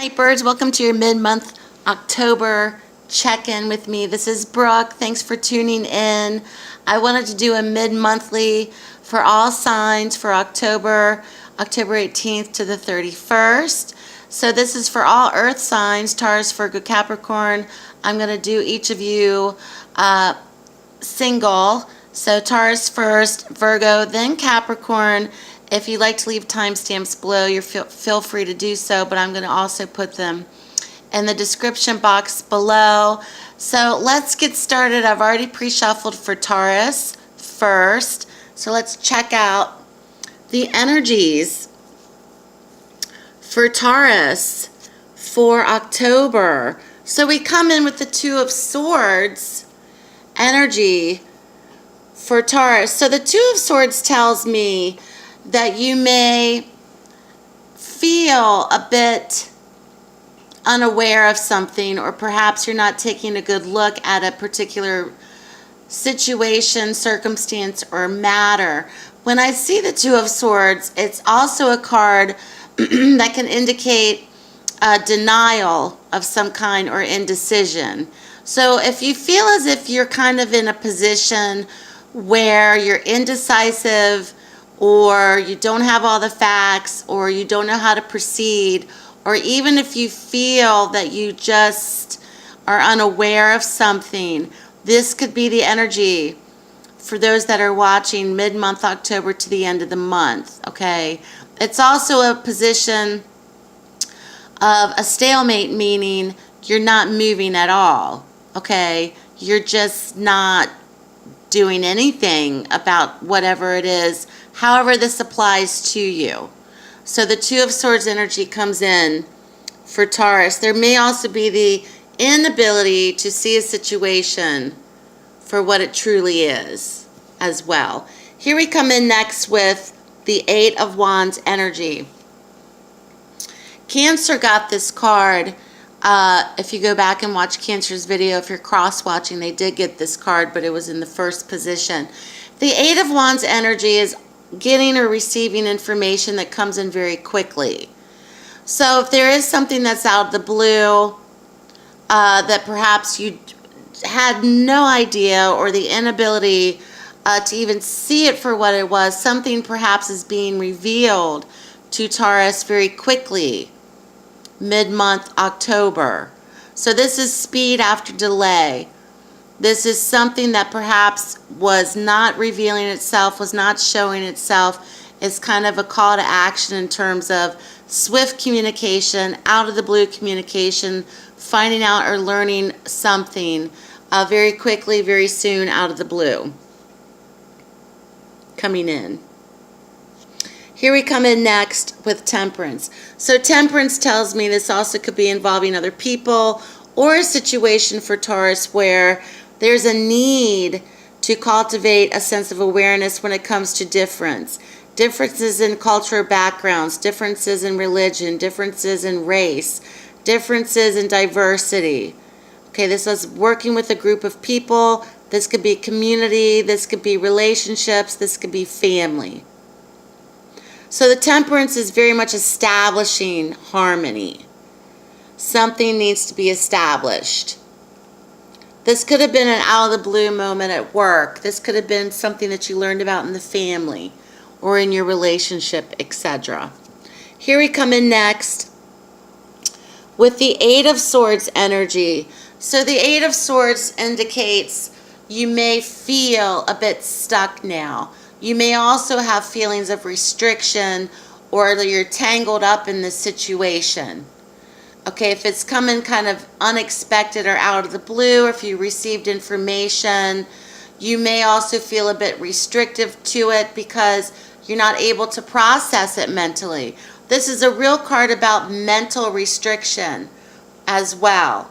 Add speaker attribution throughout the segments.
Speaker 1: Hi birds, welcome to your mid-month October check-in with me. This is Brooke. Thanks for tuning in. I wanted to do a mid-monthly for all signs for October 18th to the 31st. So this is for all earth signs, Taurus, Virgo, Capricorn. I'm going to do each of you single. So Taurus first, Virgo, then Capricorn. If you'd like to leave timestamps below, feel free to do so, but I'm going to also put them in the description box below. So let's get started. I've already pre-shuffled for Taurus first. So let's check out the energies for Taurus for October. So we come in with the Two of Swords energy for Taurus. So the Two of Swords tells me that you may feel a bit unaware of something, or perhaps you're not taking a good look at a particular situation, circumstance, or matter. When I see the Two of Swords, it's also a card that can indicate denial of some kind or indecision. So if you feel as if you're kind of in a position where you're indecisive, or you don't have all the facts, or you don't know how to proceed, or even if you feel that you just are unaware of something, this could be the energy for those that are watching mid-month October to the end of the month, okay? It's also a position of a stalemate, meaning you're not moving at all, okay? You're just not doing anything about whatever it is, however this applies to you. So the Two of Swords energy comes in for Taurus. There may also be the inability to see a situation for what it truly is as well. Here we come in next with the Eight of Wands energy. Cancer got this card. If you go back and watch Cancer's video, if you're cross-watching, they did get this card, but it was in the first position. The Eight of Wands energy is getting or receiving information that comes in very quickly. So if there is something that's out of the blue that perhaps you had no idea, or the inability to even see it for what it was, something perhaps is being revealed to Taurus very quickly, mid-month October. So this is speed after delay. This is something that perhaps was not revealing itself, was not showing itself. It's kind of a call to action in terms of swift communication, out of the blue communication, finding out or learning something very quickly, very soon, out of the blue, coming in. Here we come in next with Temperance. So Temperance tells me this also could be involving other people, or a situation for Taurus where there's a need to cultivate a sense of awareness when it comes to differences in cultural backgrounds, differences in religion, differences in race, differences in diversity. Okay, this is working with a group of people. This could be community, this could be relationships, this could be family. So the Temperance is very much establishing harmony. Something needs to be established. This could have been an out of the blue moment at work. This could have been something that you learned about in the family or in your relationship, etc. Here we come in next with the Eight of Swords energy. So the Eight of Swords indicates you may feel a bit stuck now. You may also have feelings of restriction, or that you're tangled up in this situation. Okay, if it's coming kind of unexpected or out of the blue, or if you received information, you may also feel a bit restrictive to it because you're not able to process it mentally. This is a real card about mental restriction as well.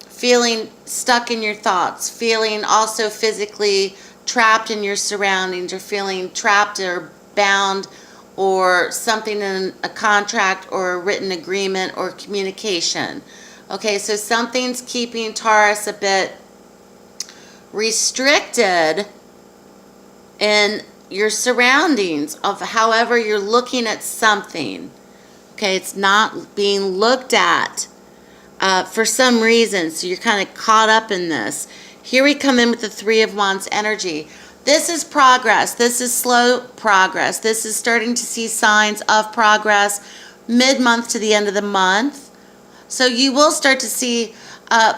Speaker 1: Feeling stuck in your thoughts, feeling also physically trapped in your surroundings, or feeling trapped or bound, or something in a contract or a written agreement or communication. Okay, so something's keeping Taurus a bit restricted in your surroundings of however you're looking at something. Okay, it's not being looked at for some reason, so you're kind of caught up in this. Here we come in with the Three of Wands energy. This is progress. This is slow progress. This is starting to see signs of progress mid-month to the end of the month. So you will start to see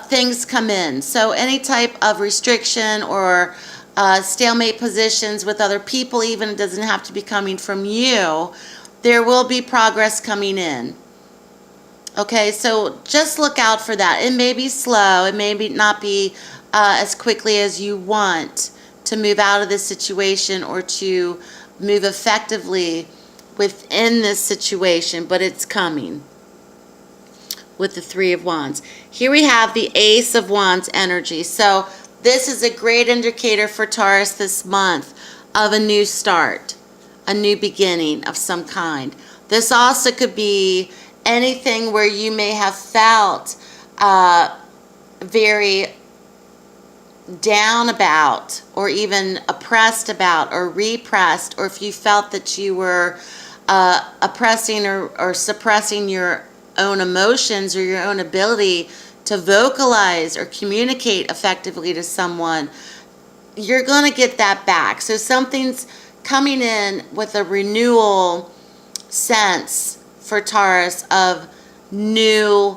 Speaker 1: things come in. So any type of restriction or stalemate positions with other people, even, it doesn't have to be coming from you, there will be progress coming in. Okay, so just look out for that. It may be slow. It may not be as quickly as you want to move out of this situation or to move effectively within this situation, but it's coming with the Three of Wands. Here we have the Ace of Wands energy. So this is a great indicator for Taurus this month of a new start, a new beginning of some kind. This also could be anything where you may have felt very down about, or even oppressed about, or repressed, or if you felt that you were oppressing or suppressing your own emotions or your own ability to vocalize or communicate effectively to someone, you're going to get that back. So something's coming in with a renewal sense for Taurus of new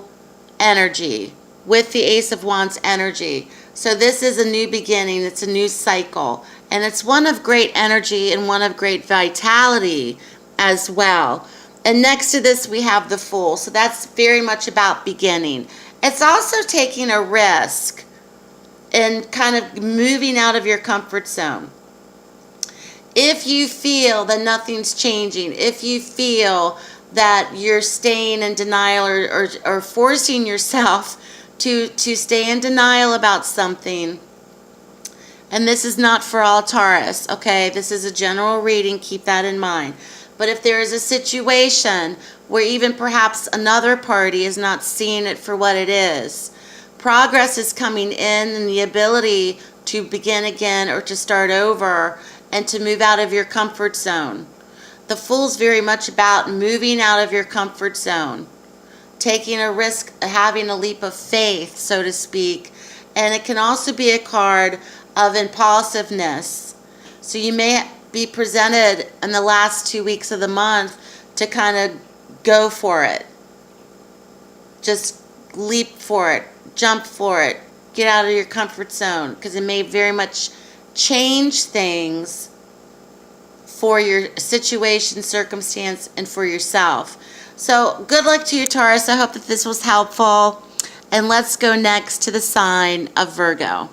Speaker 1: energy with the Ace of Wands energy. So this is a new beginning. It's a new cycle. And it's one of great energy and one of great vitality as well. And next to this, we have the Fool. So that's very much about beginning. It's also taking a risk and kind of moving out of your comfort zone. If you feel that nothing's changing, if you feel that you're staying in denial or forcing yourself to stay in denial about something, and this is not for all Taurus, okay? This is a general reading, keep that in mind. But if there is a situation where even perhaps another party is not seeing it for what it is, progress is coming in, and the ability to begin again or to start over and to move out of your comfort zone. The Fool's very much about moving out of your comfort zone, taking a risk, having a leap of faith, so to speak. And it can also be a card of impulsiveness. So you may be presented in the last 2 weeks of the month to kind of go for it. Just leap for it, jump for it, get out of your comfort zone, because it may very much change things for your situation, circumstance, and for yourself. So good luck to you, Taurus. I hope that this was helpful. And let's go next to the sign of Virgo.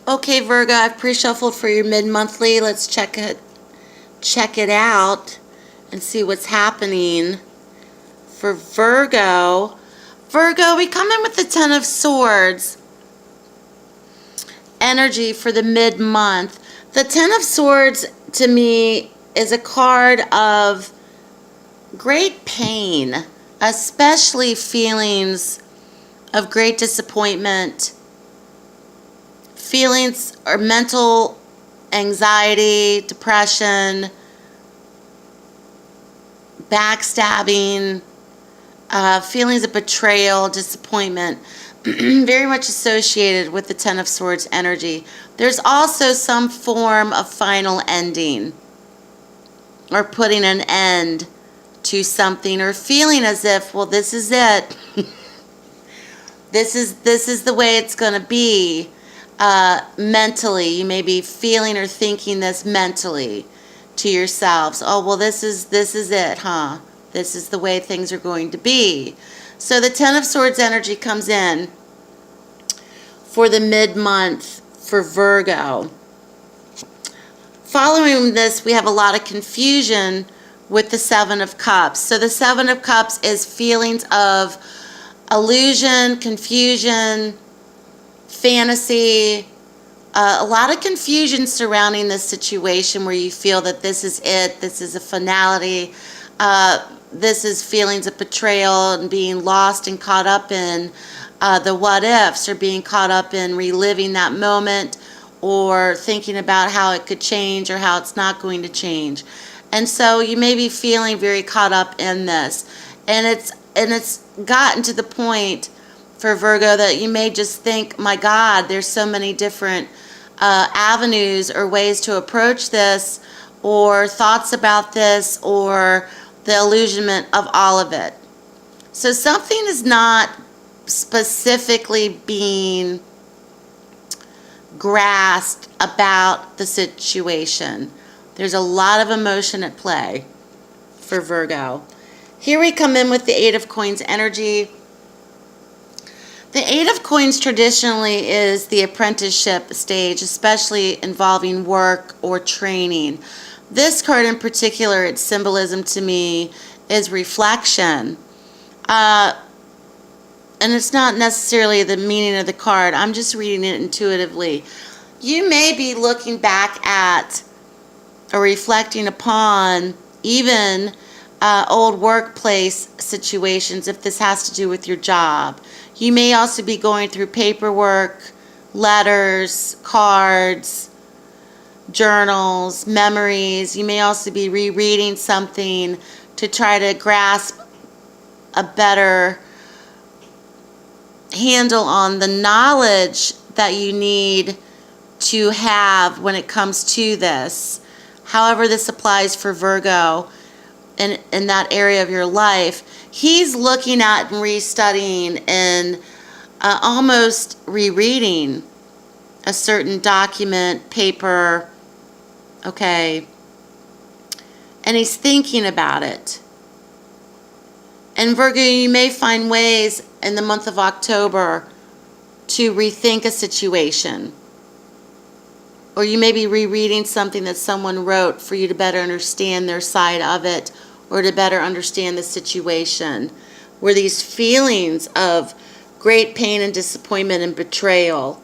Speaker 1: Okay, Virgo, I've pre-shuffled for your mid-monthly. Let's check it out and see what's happening for Virgo. Virgo, we come in with the Ten of Swords energy for the mid-month. The Ten of Swords, to me, is a card of great pain, especially feelings of great disappointment, feelings or mental anxiety, depression, backstabbing, feelings of betrayal, disappointment, very much associated with the Ten of Swords energy. There's also some form of final ending or putting an end to something, or feeling as if, well, this is it. This is the way it's going to be. Mentally, you may be feeling or thinking this mentally to yourselves. Oh, well, this is it, huh? This is the way things are going to be. So the Ten of Swords energy comes in for the mid-month for Virgo. Following this, we have a lot of confusion with the Seven of Cups. So the Seven of Cups is feelings of illusion, confusion, fantasy, a lot of confusion surrounding this situation where you feel that this is it, this is a finality, this is feelings of betrayal and being lost and caught up in the what ifs, or being caught up in reliving that moment, or thinking about how it could change or how it's not going to change. And so you may be feeling very caught up in this. And it's gotten to the point for Virgo that you may just think, my God, there's so many different avenues or ways to approach this, or thoughts about this, or the illusionment of all of it. So something is not specifically being grasped about the situation. There's a lot of emotion at play for Virgo. Here we come in with the Eight of Coins energy. The Eight of Coins traditionally is the apprenticeship stage, especially involving work or training. This card in particular, its symbolism to me is reflection. And it's not necessarily the meaning of the card. I'm just reading it intuitively. You may be looking back at or reflecting upon even old workplace situations, if this has to do with your job. You may also be going through paperwork, letters, cards, journals, memories. You may also be rereading something to try to grasp a better handle on the knowledge that you need to have when it comes to this. However this applies for Virgo in that area of your life, he's looking at and restudying and almost rereading a certain document, paper, okay, and he's thinking about it. And Virgo, you may find ways in the month of October to rethink a situation. Or you may be rereading something that someone wrote for you to better understand their side of it, or to better understand the situation, where these feelings of great pain and disappointment and betrayal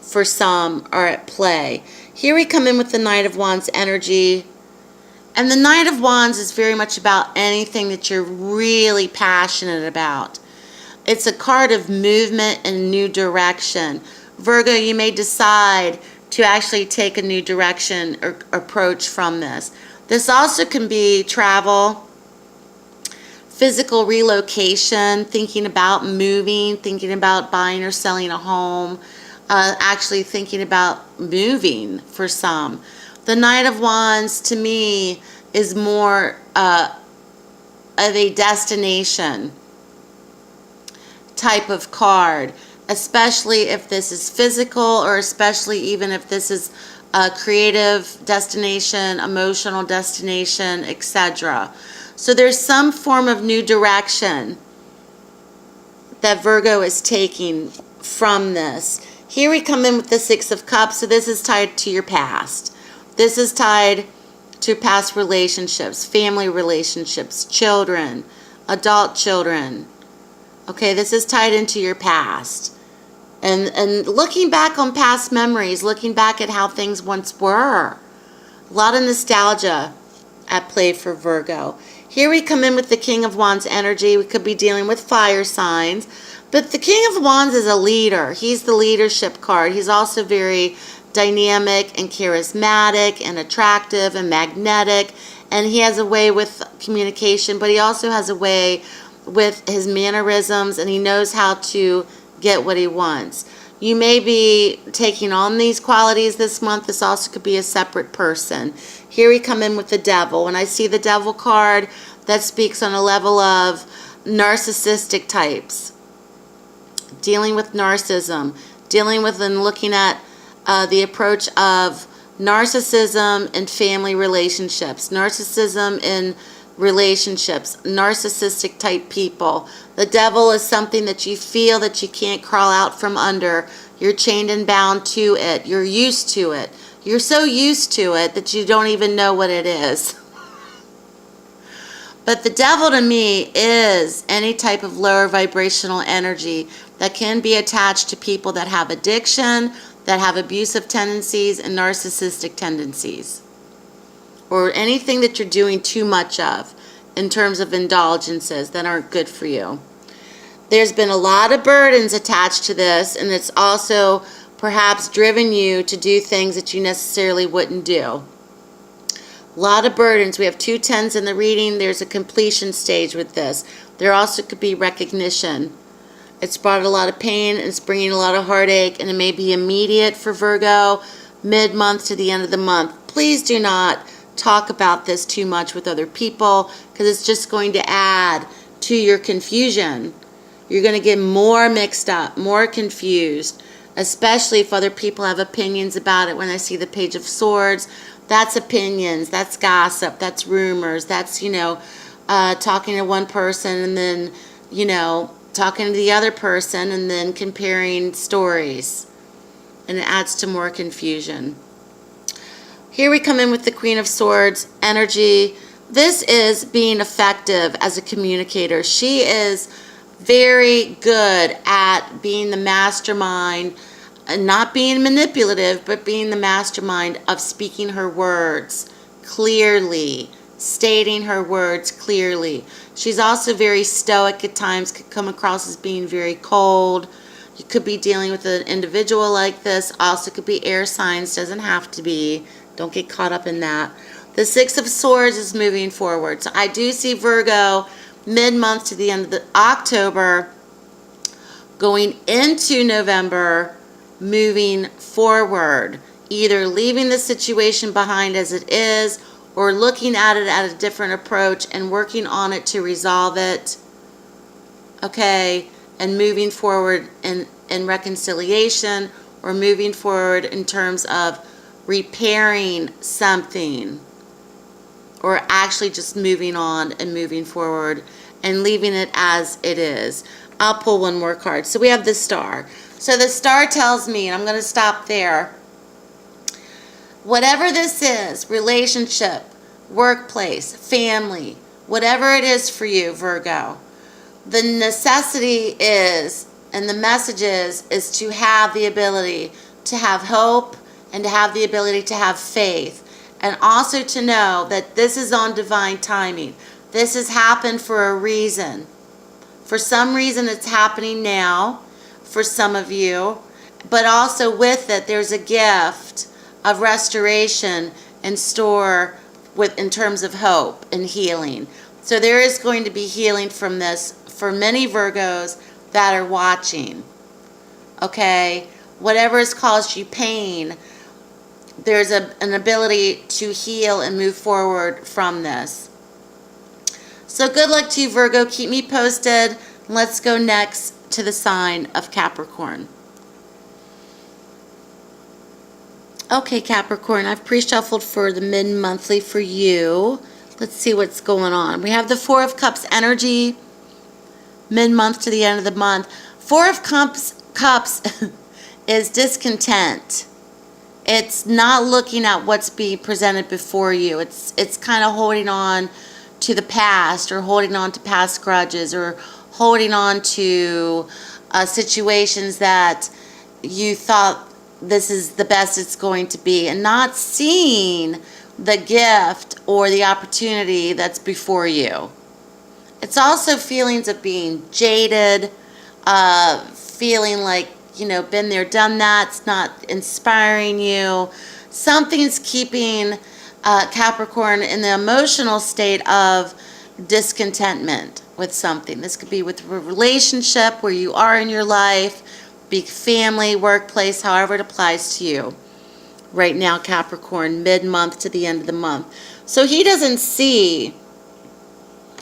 Speaker 1: for some are at play. Here we come in with the Knight of Wands energy. And the Knight of Wands is very much about anything that you're really passionate about. It's a card of movement and new direction. Virgo, you may decide to actually take a new direction or approach from this. This also can be travel, physical relocation, thinking about moving, thinking about buying or selling a home, actually thinking about moving for some. The Knight of Wands, to me, is more of a destination type of card, especially if this is physical, or especially even if this is a creative destination, emotional destination, etc. So there's some form of new direction that Virgo is taking from this. Here we come in with the Six of Cups. So this is tied to your past. This is tied to past relationships, family relationships, children, adult children. Okay, this is tied into your past. And looking back on past memories, looking back at how things once were. A lot of nostalgia at play for Virgo. Here we come in with the King of Wands energy. We could be dealing with fire signs. But the King of Wands is a leader. He's the leadership card. He's also very dynamic and charismatic and attractive and magnetic. And he has a way with communication, but he also has a way with his mannerisms, and he knows how to get what he wants. You may be taking on these qualities this month. This also could be a separate person. Here we come in with the Devil. When I see the Devil card, that speaks on a level of narcissistic types. Dealing with narcissism. Dealing with and looking at the approach of narcissism in family relationships. Narcissism in relationships, narcissistic type people. The Devil is something that you feel that you can't crawl out from under. You're chained and bound to it. You're used to it. You're so used to it that you don't even know what it is. But the Devil to me is any type of lower vibrational energy that can be attached to people that have addiction, that have abusive tendencies and narcissistic tendencies, or anything that you're doing too much of in terms of indulgences that aren't good for you. There's been a lot of burdens attached to this, and it's also perhaps driven you to do things that you necessarily wouldn't do. A lot of burdens. We have 2 10s in the reading. There's a completion stage with this. There also could be recognition. It's brought a lot of pain, and it's bringing a lot of heartache, and it may be immediate for Virgo, mid-month to the end of the month. Please do not talk about this too much with other people, because it's just going to add to your confusion. You're going to get more mixed up, more confused, especially if other people have opinions about it. When I see the Page of Swords, that's opinions, that's gossip, that's rumors, that's, talking to one person and then, talking to the other person and then comparing stories. And it adds to more confusion. Here we come in with the Queen of Swords energy. This is being effective as a communicator. She is very good at being the mastermind, and not being manipulative, but being the mastermind of speaking her words clearly, stating her words clearly. She's also very stoic at times, could come across as being very cold. You could be dealing with an individual like this. Also could be air signs, doesn't have to be. Don't get caught up in that. The Six of Swords is moving forward. So I do see Virgo mid-month to the end of the October, going into November, moving forward, either leaving the situation behind as it is or looking at it at a different approach and working on it to resolve it, okay, and moving forward in reconciliation, or moving forward in terms of repairing something, or actually just moving on and moving forward and leaving it as it is. I'll pull one more card. So we have the Star. So the Star tells me, and I'm going to stop there, whatever this is, relationship, workplace, family, whatever it is for you, Virgo, the necessity is, and the message is to have the ability to have hope and to have the ability to have faith. And also to know that this is on divine timing. This has happened for a reason. For some reason it's happening now for some of you. But also with it, there's a gift of restoration in store in terms of hope and healing. So there is going to be healing from this for many Virgos that are watching. Okay? Whatever has caused you pain, there's an ability to heal and move forward from this. So good luck to you, Virgo. Keep me posted. Let's go next to the sign of Capricorn. Okay, Capricorn, I've pre-shuffled for the mid-monthly for you. Let's see what's going on. We have the Four of Cups energy, mid-month to the end of the month. Four of Cups is discontent. It's not looking at what's being presented before you. It's kind of holding on to the past, or holding on to past grudges, or holding on to situations that you thought this is the best it's going to be, and not seeing the gift or the opportunity that's before you. It's also feelings of being jaded, feeling like, been there, done that. It's not inspiring you. Something's keeping Capricorn in the emotional state of discontentment with something. This could be with a relationship, where you are in your life, be family, workplace, however it applies to you. Right now, Capricorn, mid-month to the end of the month. So he doesn't see.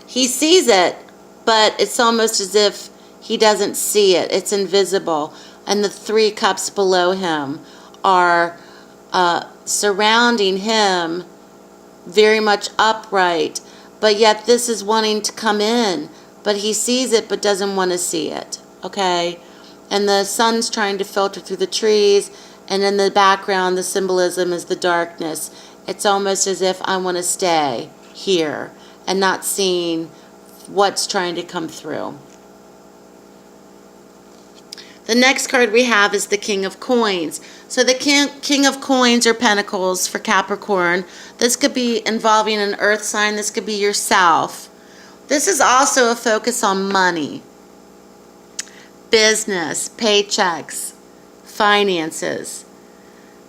Speaker 1: He sees it, but it's almost as if he doesn't see it. It's invisible. And the Three Cups below him are surrounding him, very much upright, but yet this is wanting to come in, but he sees it but doesn't want to see it, okay? And the sun's trying to filter through the trees, and in the background the symbolism is the darkness. It's almost as if I want to stay here and not seeing what's trying to come through. The next card we have is the King of Coins. So the King of Coins or Pentacles for Capricorn. This could be involving an earth sign. This could be yourself. This is also a focus on money, business, paychecks, finances.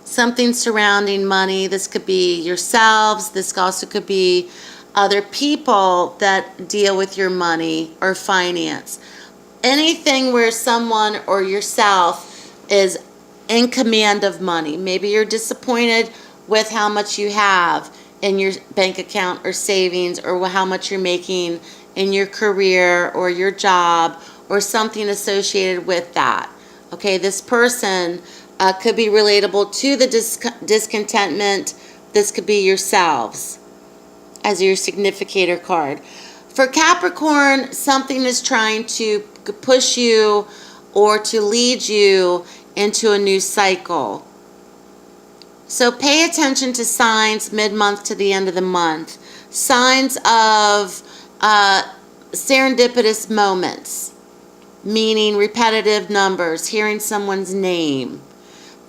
Speaker 1: something surrounding money. This could be yourselves. This also could be other people that deal with your money or finance. Anything where someone or yourself is in command of money. Maybe you're disappointed with how much you have in your bank account or savings, or how much you're making in your career or your job or something associated with that. Okay, this person could be relatable to the discontentment. This could be yourselves as your significator card. For Capricorn, something is trying to push you or to lead you into a new cycle. So pay attention to signs mid-month to the end of the month. Signs of serendipitous moments, meaning repetitive numbers, hearing someone's name,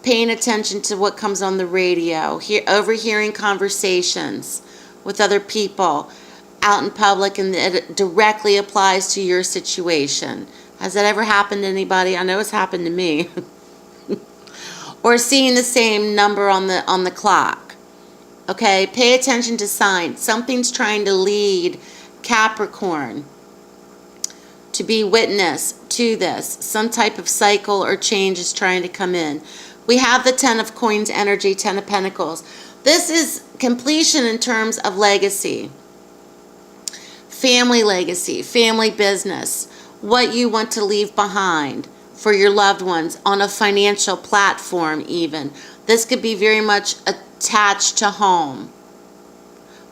Speaker 1: paying attention to what comes on the radio, overhearing conversations with other people out in public, and it directly applies to your situation. Has that ever happened to anybody? I know it's happened to me. Or seeing the same number on the clock. Okay, pay attention to signs. Something's trying to lead Capricorn to be witness to this. Some type of cycle or change is trying to come in. We have the 10 of Coins energy, 10 of Pentacles. This is completion in terms of legacy. Family legacy, family business, what you want to leave behind for your loved ones on a financial platform even. This could be very much attached to home.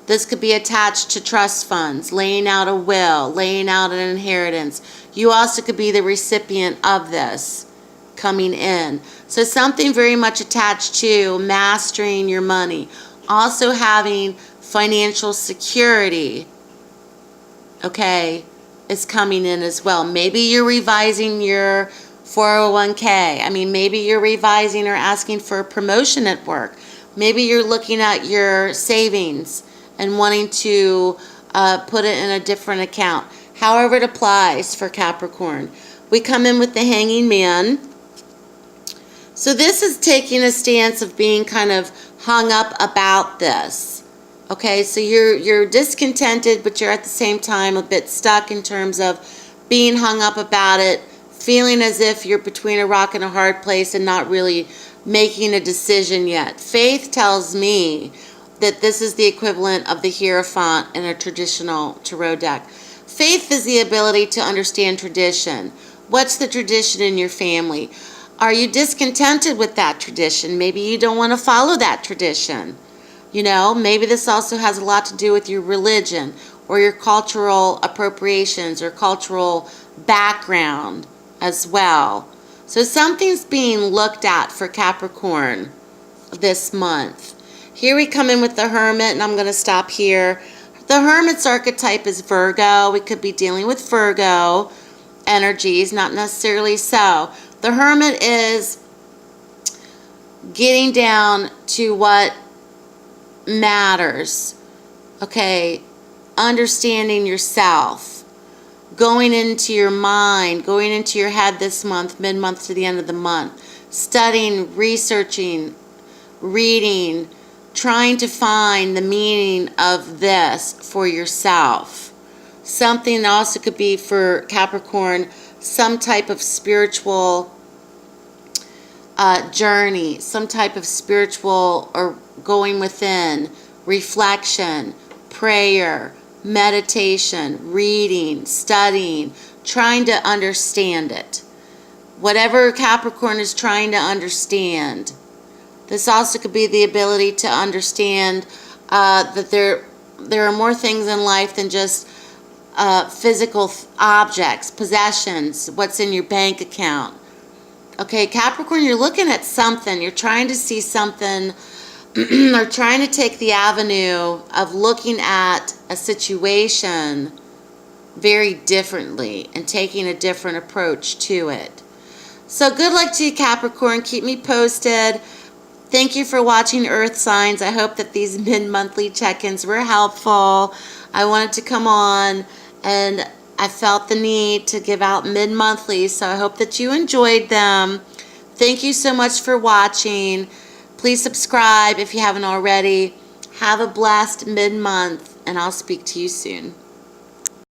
Speaker 1: This could be attached to trust funds, laying out a will, laying out an inheritance. You also could be the recipient of this coming in. So something very much attached to mastering your money. Also having financial security, okay, is coming in as well. Maybe you're revising your 401k. I mean, maybe you're revising or asking for a promotion at work. Maybe you're looking at your savings and wanting to put it in a different account. However it applies for Capricorn. We come in with the Hanging Man. So this is taking a stance of being kind of hung up about this. Okay, so you're discontented, but you're at the same time a bit stuck in terms of being hung up about it, feeling as if you're between a rock and a hard place and not really making a decision yet. Faith tells me that this is the equivalent of the Hierophant in a traditional tarot deck. Faith is the ability to understand tradition. What's the tradition in your family? Are you discontented with that tradition? Maybe you don't want to follow that tradition. You know, maybe this also has a lot to do with your religion or your cultural appropriations or cultural background as well. So something's being looked at for Capricorn this month. Here we come in with the Hermit, and I'm going to stop here. The Hermit's archetype is Virgo. We could be dealing with Virgo energies, not necessarily so. The Hermit is getting down to what matters. Okay, understanding yourself. Going into your mind, going into your head this month, mid-month to the end of the month, studying, researching, reading, trying to find the meaning of this for yourself. Something also could be for Capricorn, some type of spiritual journey, some type of spiritual or going within, reflection, prayer, meditation, reading, studying, trying to understand it. Whatever Capricorn is trying to understand. This also could be the ability to understand that there are more things in life than just physical objects, possessions, what's in your bank account. Okay, Capricorn, you're looking at something. You're trying to see something or trying to take the avenue of looking at a situation very differently and taking a different approach to it. So good luck to you, Capricorn. Keep me posted. Thank you for watching Earth Signs. I hope that these mid-monthly check-ins were helpful. I wanted to come on and I felt the need to give out mid-monthly, so I hope that you enjoyed them. Thank you so much for watching. Please subscribe if you haven't already. Have a blessed mid-month, and I'll speak to you soon.